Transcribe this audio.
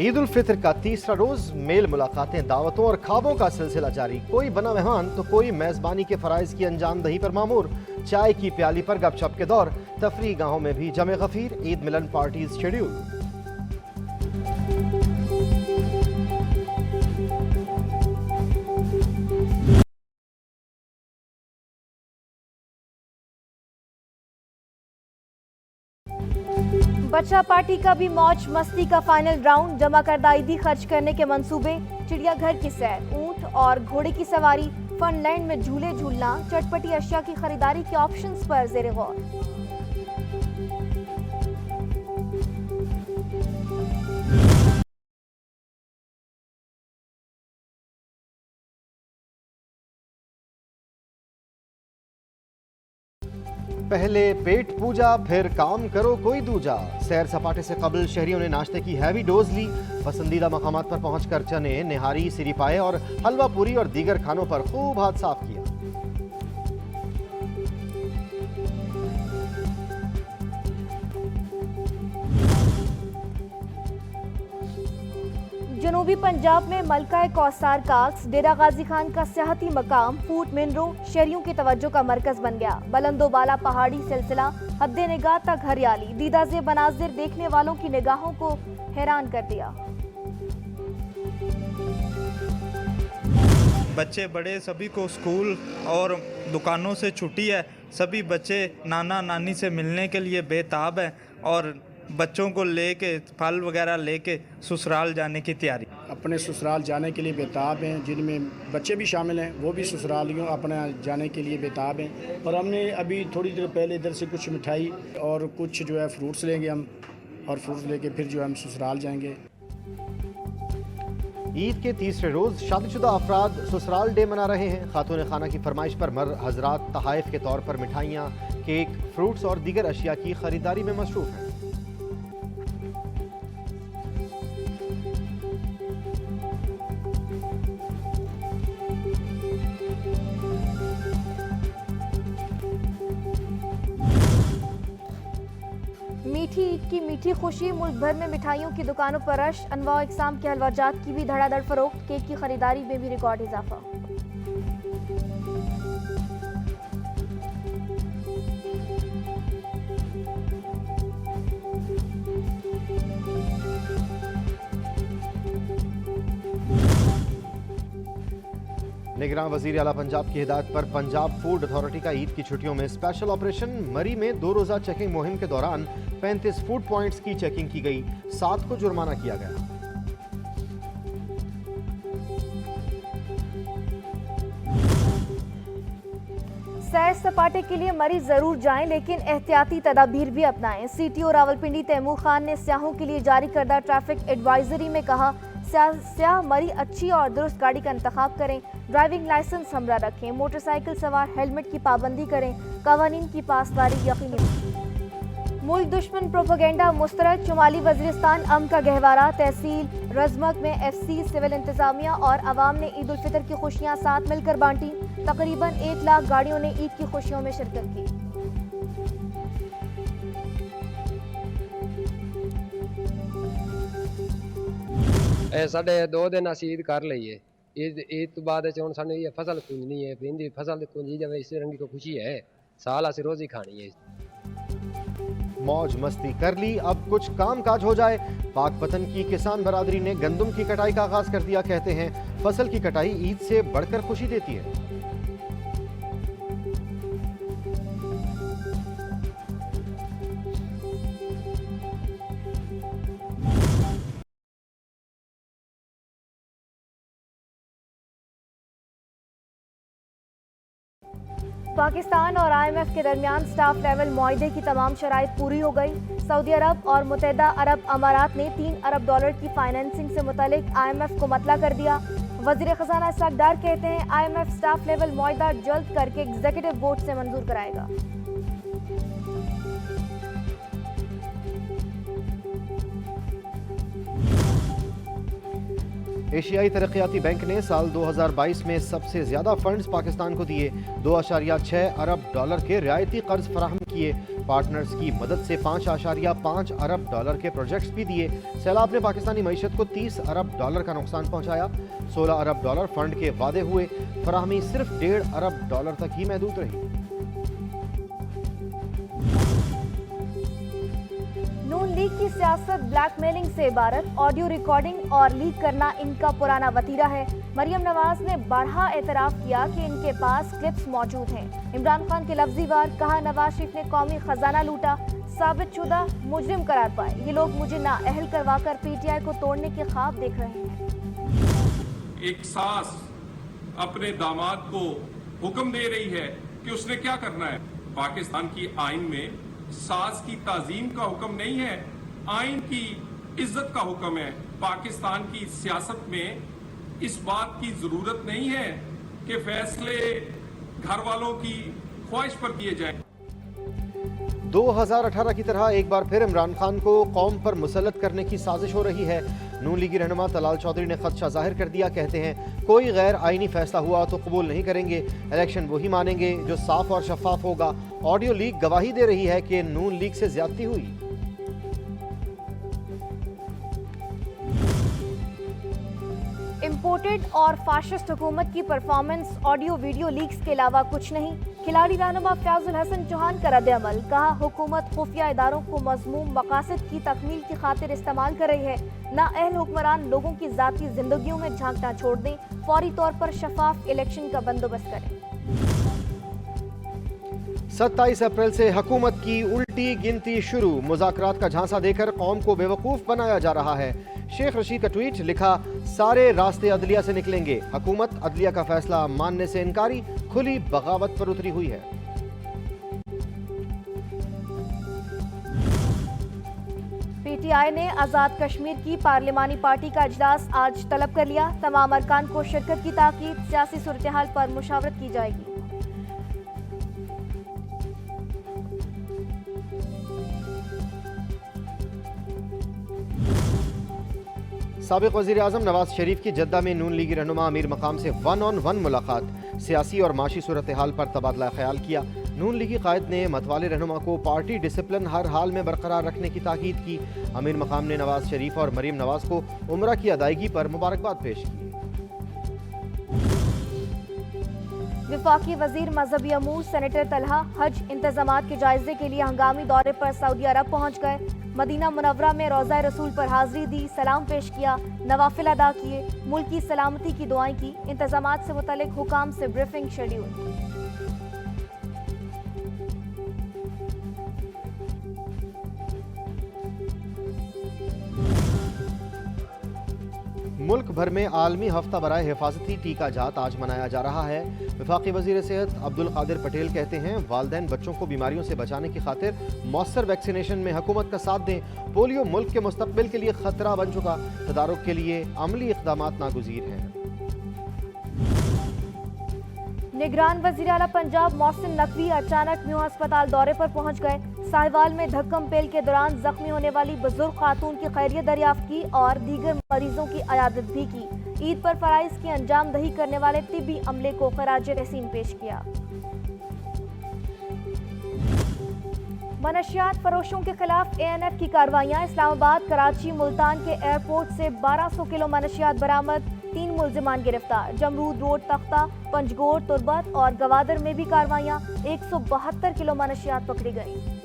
ईद उल फितर का तीसरा रोज मेल मुलाकातें, दावतों और ख्वाबों का सिलसिला जारी। कोई बना मेहमान तो कोई मेजबानी के फराइज की अंजामदही पर मामूर। चाय की प्याली पर गपशप के दौर। तफरी गाहों में भी जमे गफीर। ईद मिलन पार्टीज शेड्यूल। बच्चा पार्टी का भी मौज मस्ती का फाइनल राउंड। जमा करदा ईदी खर्च करने के मंसूबे। चिड़ियाघर की सैर, ऊंट और घोड़े की सवारी, फनलैंड में झूले झूलना, चटपटी अशिया की खरीदारी के ऑप्शंस पर जेर गौर। पहले पेट पूजा, फिर काम करो कोई दूजा। सैर सपाटे से कबल शहरियों ने नाश्ते की हैवी डोज ली। पसंदीदा मकामात पर पहुंचकर चने, निहारी, सिरी पाए और हलवा पूरी और दीगर खानों पर खूब हाथ साफ किया। जनूबी पंजाब में मलका कौसार काक्स, डेरा गाजी खान का सियाहती मकाम फूट मिनरो शहरियों की तवज्जो का मरकज बन गया। बुलंदोबाला पहाड़ी सिलसिला हद्दे निगाह तक हरियाली, दीदाजे मनाजिर देखने वालों की निगाहों को हैरान कर दिया। बच्चे बड़े सभी को स्कूल और दुकानों से छुट्टी है। सभी बच्चे नाना नानी से मिलने के लिए बेताब हैं और बच्चों को लेके फल वगैरह लेके ससुराल जाने की तैयारी। अपने ससुराल जाने के लिए बेताब हैं, जिनमें बच्चे भी शामिल हैं। वो भी ससुरालियों अपने जाने के लिए बेताब हैं। और हमने अभी थोड़ी देर पहले इधर से कुछ मिठाई और कुछ जो है फ्रूट्स लेंगे हम, और फ्रूट्स लेके फिर जो है हम ससुराल जाएंगे। ईद के तीसरे रोज शादीशुदा अफराद ससुराल डे मना रहे हैं। खातून खाना की फरमाइश पर मर हजरात तहाइफ के तौर पर मिठाइयाँ, केक, फ्रूट्स और दीगर अशिया की खरीदारी में मसरूफ हैं। मीठी ईद की मीठी खुशी, मुल्क भर में मिठाइयों की दुकानों पर रश। अनवा इकसाम के हलवाजात की भी धड़ाधड़ फरोख्त। केक की खरीदारी में भी रिकॉर्ड इजाफा। निगरान वजीर आला पंजाब की हिदायत पर पंजाब फूड अथॉरिटी का ईद की छुट्टियों में स्पेशल ऑपरेशन। मरी में 2 रोजा चेकिंग मुहिम के दौरान 35 फूड पॉइंट्स की चेकिंग की गई। 7 को जुर्माना किया गया। सैर सपाटे के लिए मरी जरूर जाएं, लेकिन एहतियाती तदाबीर भी अपनाएं। सीटीओ रावलपिंडी तैमूर खान ने स्याहों के लिए जारी करदा ट्रैफिक एडवाइजरी में कहा, स्याह मरी अच्छी और दुरुस्त गाड़ी का इंतखाब करें, ड्राइविंग लाइसेंस हमरा रखें, मोटरसाइकिल सवार हेलमेट की पाबंदी करें, कवानीन की पासदारी यकीनी। मुल्क दुश्मन प्रोपेगेंडा मुस्तरद। शुमाली वजीरिस्तान अम का गहवारा। तहसील रजमक में FC, सिविल इंतजामिया और अवाम ने ईद उल फितर की खुशियां साथ मिलकर बांटी। तकरीबन 1 लाख गाड़ियों ने ईद की खुशियों में शिरकत की। साढ़े 2 दिन अस ईद कर लीए। ईद तो बाद हम सानू ये फसल कुंजनी है, इंदी फसल कुंजी जावे, इस रंगी को खुशी है। साल अस रोज ही खानी है। मौज मस्ती कर ली, अब कुछ काम काज हो जाए। पाक वतन की किसान बरादरी ने गंदम की कटाई का आगाज कर दिया। कहते हैं फसल की कटाई ईद से बढ़कर खुशी देती है। पाकिस्तान और IMF के दरमियान स्टाफ लेवल मुआहदे की तमाम शराइत पूरी हो गई। सऊदी अरब और मुत्तहदा अरब अमारात ने $3 अरब की फाइनेंसिंग से मुतालिक IMF को मतला कर दिया। वजीर खजाना इसहाक डार कहते हैं IMF स्टाफ लेवल मुआहदा जल्द करके एग्जीक्यूटिव बोर्ड से मंजूर कराएगा। एशियाई तरक्याती बैंक ने साल 2022 में सबसे ज्यादा फंड्स पाकिस्तान को दिए। 2.6 अरब डॉलर के रियायती कर्ज फराहम किए। पार्टनर्स की मदद से 5.5 अरब डॉलर के प्रोजेक्ट्स भी दिए। सैलाब ने पाकिस्तानी मईशत को 30 अरब डॉलर का नुकसान पहुंचाया। 16 अरब डॉलर फंड के वादे हुए, फराहमी सिर्फ 1.5 अरब डॉलर तक ही महदूद रही। नून लीग की सियासत ब्लैकमेलिंग से इबारत, ऑडियो रिकॉर्डिंग और लीक करना इनका पुराना वतीरा है। मरियम नवाज ने बड़ा एतराफ किया कि इनके पास क्लिप्स मौजूद हैं। इमरान खान के लफ्जी वार, कहा नवाज शरीफ ने कौमी खजाना लूटा, साबित शुदा मुजरिम करार पाए। ये लोग मुझे नाअहल करवाकर पीटीआई को तोड़ने के ख्वाब देख रहे हैं। एक सास अपने दामाद को हुक्म दे रही है कि उसने क्या करना है। पाकिस्तान की आइन में सास की ताजीम का हुक्म नहीं है, आइन की इज्जत का हुक्म है। पाकिस्तान की सियासत में इस बात की जरूरत नहीं है कि फैसले घर वालों की ख्वाहिश पर किए जाएं। 2018 की तरह एक बार फिर इमरान खान को कौम पर मुसल्लत करने की साजिश हो रही है। नून लीगी रहनुमा तलाल चौधरी ने खदशा जाहिर कर दिया। कहते हैं कोई गैर आईनी फैसला हुआ तो कबूल नहीं करेंगे, इलेक्शन वही मानेंगे जो साफ और शफाफ होगा। ऑडियो लीक गवाही दे रही है कि नून लीग से ज्यादती हुई। इम्पोर्टेड और फाशिस्ट हुकूमत की परफॉर्मेंस ऑडियो वीडियो लीक्स के अलावा कुछ नहीं। खिलाड़ी रहनुमा फयाजुल हसन चौहान का रद्द-ए-अमल, कहा हुकूमत खुफिया इदारों को मज़मूम मकासद की तकमील की खातिर इस्तेमाल कर रही है। नाअहल हुक्मरान लोगों की ज़ाती जिंदगियों में झांकना छोड़ दें, फौरी तौर पर शफाफ इलेक्शन का बंदोबस्त करें। 27 अप्रैल से हुकूमत की उल्टी गिनती शुरू। मुज़ाकरात का झांसा देकर कौम को बेवकूफ़ बनाया जा रहा है। शेख रशीद का ट्वीट, लिखा सारे रास्ते अदलिया से निकलेंगे। हुकूमत अदलिया का फैसला मानने से इनकारी, खुली बगावत पर उतरी हुई है। पीटीआई ने आज़ाद कश्मीर की पार्लिमानी पार्टी का इजलास आज तलब कर लिया। तमाम अरकान को शिरकत की ताकीद, सियासी सूरत-ए-हाल पर मुशावरत की जाएगी। साबिक़ वज़ीर-ए-आज़म नवाज शरीफ की जद्दा में नून लीगी रहनुमा अमीर मकाम से 1-on-1 मुलाकात, सियासी और माशी सूरत हाल पर तबादला ख्याल किया। नून लीगी कायद ने मतवाले रहनुमा को पार्टी डिसिप्लिन हर हाल में बरकरार रखने की ताकीद की। अमीर मकाम ने नवाज शरीफ और मरीम नवाज को उम्रा की अदायगी पर मुबारकबाद पेश की। वफाकी वजीर मजहबी अमूर सेनेटर तलहा हज इंतजामात के जायजे के लिए हंगामी दौरे पर सऊदी अरब पहुंच गए। मदीना मुनव्वरा में रोज़ा रसूल पर हाजिरी दी, सलाम पेश किया, नवाफिल अदा किए, मुल्क की सलामती की दुआएं की। इंतजामात से मुतल्लिक हुकाम से ब्रीफिंग शेड्यूल। मुल्क भर में आलमी हफ्ता बराए हिफाजती टीका जात आज मनाया जा रहा है। वफाकी वजीर सेहत अब्दुल कादिर पटेल कहते हैं वालिदैन बच्चों को बीमारियों से बचाने की खातिर मौसर वैक्सीनेशन में हुकूमत का साथ दें। पोलियो मुल्क के मुस्तकबिल के लिए खतरा बन चुका, तदारुक के लिए अमली इक़दामात नागुज़ीर हैं। निगरान वज़ीर आला पंजाब मोहसिन नकवी अचानक म्यू अस्पताल दौरे पर पहुंच गए। साहिवाल में धक्कम पेल के दौरान जख्मी होने वाली बुजुर्ग खातून की खैरियत दरियाफ्त की और दीगर मरीजों की अयादत भी की। ईद पर फराइज की अंजाम दही करने वाले तिब्बी अमले को खराज तहसीन पेश किया। मनशियात फरोशों के खिलाफ ANF की कार्रवाइयां। इस्लामाबाद, कराची, मुल्तान के एयरपोर्ट से 1200 किलो मनशियात बरामद, 3 मुल्जिमान गिरफ्तार। जमरूद रोड, तख्ता, पंजगोर, तुर्बत और गवादर में भी कार्रवाइयां। 172 किलो मनशियात पकड़ी गई।